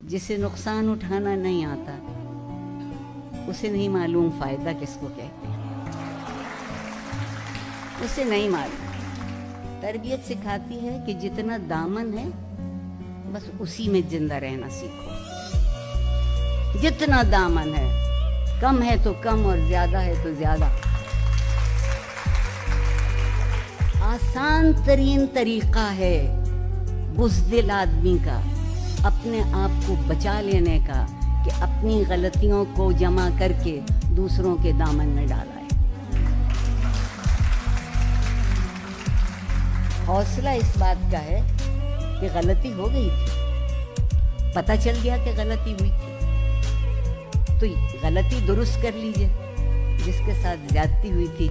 जिसे नुकसान उठाना नहीं आता उसे नहीं मालूम फ़ायदा किसको कहते हैं, उसे नहीं मालूम। तरबियत सिखाती है कि जितना दामन है बस उसी में जिंदा रहना सीखो। जितना दामन है, कम है तो कम और ज़्यादा है तो ज़्यादा। आसान तरीन तरीक़ा है बुज़दिल आदमी का अपने आप को बचा लेने का कि अपनी गलतियों को जमा करके दूसरों के दामन में डाला है। हौसला इस बात का है कि गलती हो गई थी, पता चल गया कि गलती हुई थी, तो गलती दुरुस्त कर लीजिए। जिसके साथ ज्यादती हुई थी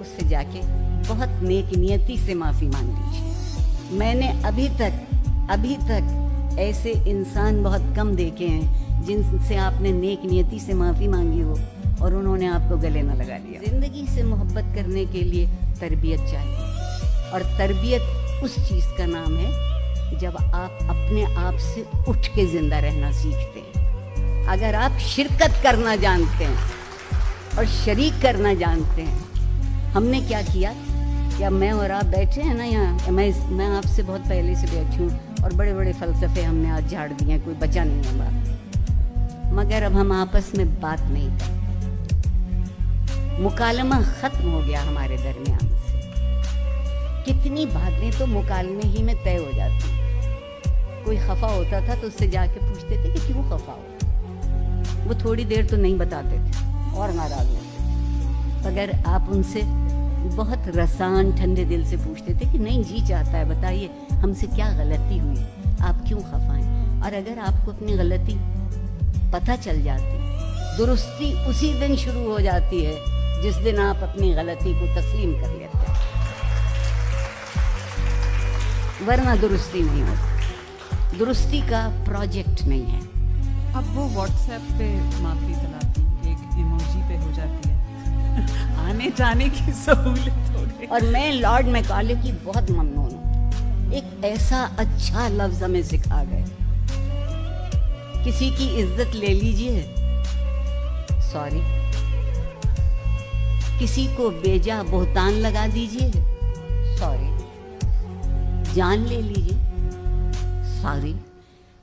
उससे जाके बहुत नेक नियति से माफ़ी मांग लीजिए। मैंने अभी तक ऐसे इंसान बहुत कम देखे हैं जिनसे आपने नेक नियति से माफ़ी मांगी हो और उन्होंने आपको गले न लगा लिया। ज़िंदगी से मोहब्बत करने के लिए तरबियत चाहिए, और तरबियत उस चीज़ का नाम है जब आप अपने आप से उठ के ज़िंदा रहना सीखते हैं। अगर आप शिरकत करना जानते हैं और शरीक करना जानते हैं, हमने क्या किया, या मैं और आप बैठे हैं ना यहाँ, मैं आपसे बहुत पहले से बैठी हूँ और बड़े बड़े फ़लसफ़े हमने आज झाड़ दिए हैं, कोई बचा नहीं है बात, मगर अब हम आपस में बात नहीं करते। मुकालमा ख़त्म हो गया हमारे दरमियान से। कितनी बातें तो मुकालमे ही में तय हो जाती। कोई खफा होता था तो उससे जाके पूछते थे कि क्यों खफा हो, वो थोड़ी देर तो नहीं बताते थे और नाराज़ होते थे। अगर आप उनसे बहुत रसान ठंडे दिल से पूछते थे कि नहीं जी चाहता है, बताइए हमसे क्या गलती हुई, आप क्यों खफा हैं, और अगर आपको अपनी गलती पता चल जाती, दुरुस्ती उसी दिन शुरू हो जाती है जिस दिन आप अपनी गलती को तस्लीम कर लेते हैं, वरना दुरुस्ती नहीं होती। दुरुस्ती का प्रोजेक्ट नहीं है। अब वो व्हाट्सएप पे माफ़ी तलाती एक इमोजी पे हो जाती है, आने जाने की सहूलत हो गई। और मैं लॉर्ड मैकॉले की बहुत ममनून हूँ, एक ऐसा अच्छा लफ्ज़ हमें सिखा गए। किसी की इज्जत ले लीजिए, सॉरी। किसी को बेजा बोहतान लगा दीजिए, सॉरी। जान ले लीजिए, सॉरी।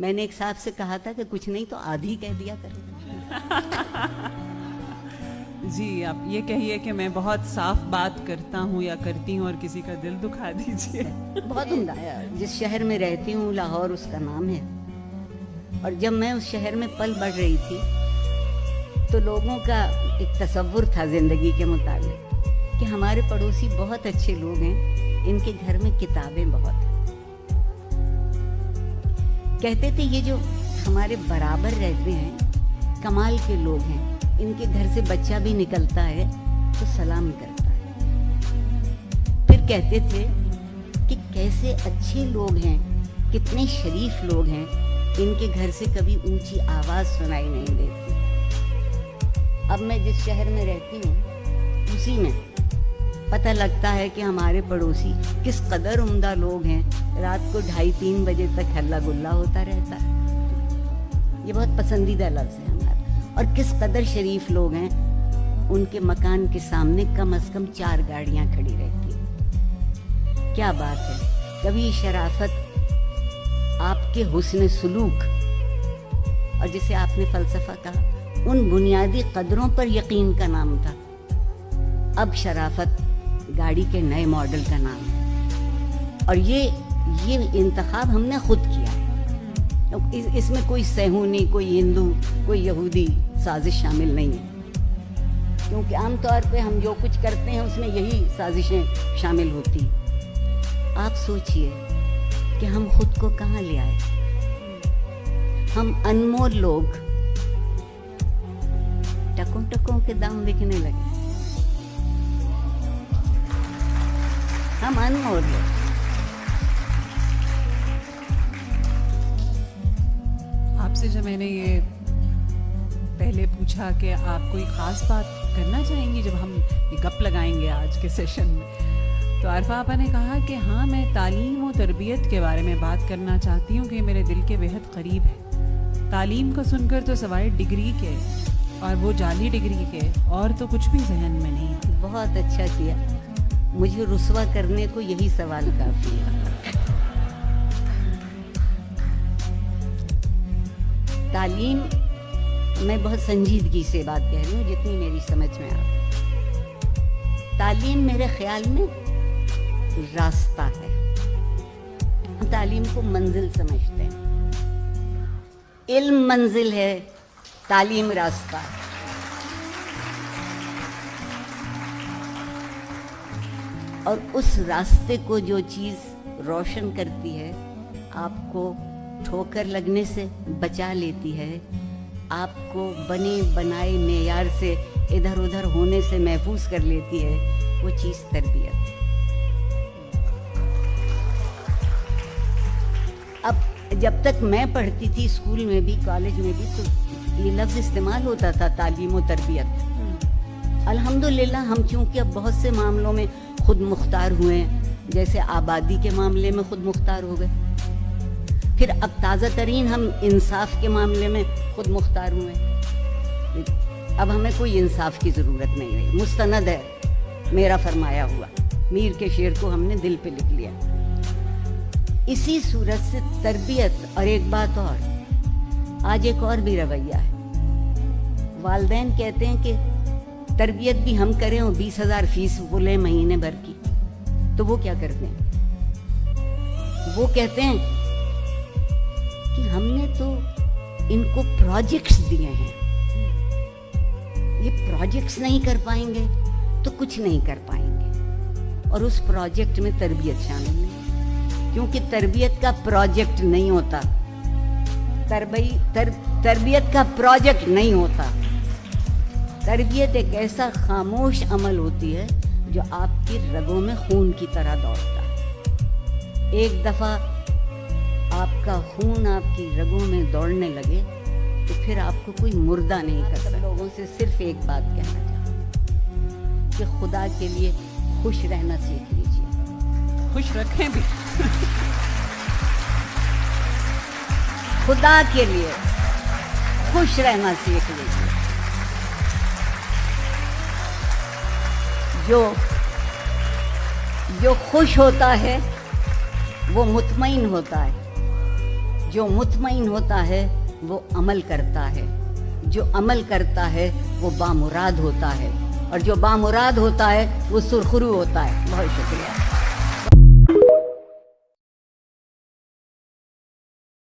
मैंने एक साहब से कहा था कि कुछ नहीं तो आधी कह दिया करो। जी, आप ये कहिए कि मैं बहुत साफ बात करता हूँ या करती हूँ और किसी का दिल दुखा दीजिए। बहुत उम्दा है। जिस शहर में रहती हूँ लाहौर उसका नाम है, और जब मैं उस शहर में पल बढ़ रही थी तो लोगों का एक तसव्वुर था ज़िंदगी के मुताबिक कि हमारे पड़ोसी बहुत अच्छे लोग हैं, इनके घर में किताबें बहुत हैं। कहते थे ये जो हमारे बराबर रहते हैं कमाल के लोग हैं, इनके घर से बच्चा भी निकलता है तो सलाम करता है। फिर कहते थे कि कैसे अच्छे लोग हैं, कितने शरीफ लोग हैं, इनके घर से कभी ऊंची आवाज़ सुनाई नहीं देती। अब मैं जिस शहर में रहती हूँ उसी में पता लगता है कि हमारे पड़ोसी किस कदर उम्दा लोग हैं। रात को 2:30-3 बजे तक हल्ला गुल्ला होता रहता है। ये बहुत पसंदीदा लफ्ज़ है हमारा। और किस कदर शरीफ लोग हैं, उनके मकान के सामने कम से कम 4 गाड़ियाँ खड़ी रहती हैं। क्या बात है। कभी शराफत, आपके हुस्न सुलूक, और जिसे आपने फ़लसफ़ा कहा, उन बुनियादी कदरों पर यकीन का नाम था। अब शराफत गाड़ी के नए मॉडल का नाम है। और ये इंतखाब हमने खुद किया है। इसमें कोई सहूनी, कोई हिंदू, कोई यहूदी साजिश शामिल नहीं है, क्योंकि आमतौर पे हम जो कुछ करते हैं उसमें यही साजिशें शामिल होती। आप सोचिए कि हम खुद को कहाँ ले आए। हम अनमोल लोग टकों के दाम बिकने लगे। हम अनमोल लोग। आपसे जब मैंने ये पहले पूछा कि आप कोई ख़ास बात करना चाहेंगी जब हम ये गप लगाएंगे आज के सेशन में, तो आरफा आपा ने कहा कि हाँ, मैं तालीम और तरबियत के बारे में बात करना चाहती हूँ कि मेरे दिल के बेहद करीब है। تعلیم کو سن کر تو سوائے ڈگری کے اور وہ جعلی ڈگری کے اور تو کچھ بھی ذہن میں نہیں ہے. بہت اچھا کیا, مجھے رسوا کرنے کو یہی سوال کافی ہے. تعلیم, میں بہت سنجیدگی سے بات کہہ رہی ہوں جتنی میری سمجھ میں آتی. تعلیم میرے خیال میں راستہ ہے. ہم تعلیم کو منزل سمجھتے ہیں. علم منزل ہے, تعلیم راستہ ہے. اور اس راستے کو جو چیز روشن کرتی ہے, آپ کو ٹھوکر لگنے سے بچا لیتی ہے, آپ کو بنے بنائے معیار سے ادھر ادھر ہونے سے محفوظ کر لیتی ہے, وہ چیز تربیت ہے. اب جب تک میں پڑھتی تھی اسکول میں بھی کالج میں بھی, تو یہ لفظ استعمال ہوتا تھا تعلیم و تربیت. الحمدللہ ہم چونکہ اب بہت سے معاملوں میں خود مختار ہوئے ہیں, جیسے آبادی کے معاملے میں خود مختار ہو گئے, پھر اب تازہ ترین ہم انصاف کے معاملے میں خود مختار ہوئے. اب ہمیں کوئی انصاف کی ضرورت نہیں رہی, مستند ہے میرا فرمایا ہوا. میر کے شعر کو ہم نے دل پہ لکھ لیا. اسی صورت سے تربیت. اور ایک بات اور, آج ایک اور بھی رویہ ہے. والدین کہتے ہیں کہ تربیت بھی ہم کریں اور 20,000 فیس وہ لیں مہینے بھر کی. تو وہ کیا کرتے ہیں؟ وہ کہتے ہیں کہ ہم نے تو ان کو پروجیکٹس دیے ہیں, یہ پروجیکٹس نہیں کر پائیں گے تو کچھ نہیں کر پائیں گے. اور اس پروجیکٹ میں تربیت شامل نہیں, کیونکہ تربیت کا پروجیکٹ نہیں ہوتا. تربیت کا پروجیکٹ نہیں ہوتا. تربیت ایک ایسا خاموش عمل ہوتی ہے جو آپ کی رگوں میں خون کی طرح دوڑتا ہے. ایک دفعہ آپ کا خون آپ کی رگوں میں دوڑنے لگے تو پھر آپ کو کوئی مردہ نہیں کر سکتا. لوگوں سے صرف ایک بات کہنا چاہتا ہوں کہ خدا کے لیے خوش رہنا سیکھ لیجیے. خوش رکھیں بھی. خدا کے لیے خوش رہنا سیکھ لیجیے. جو خوش ہوتا ہے وہ مطمئن ہوتا ہے. جو مطمئن ہوتا ہے وہ عمل کرتا ہے. جو عمل کرتا ہے وہ بامراد ہوتا ہے. اور جو بامراد ہوتا ہے وہ سرخرو ہوتا ہے. بہت شکریہ.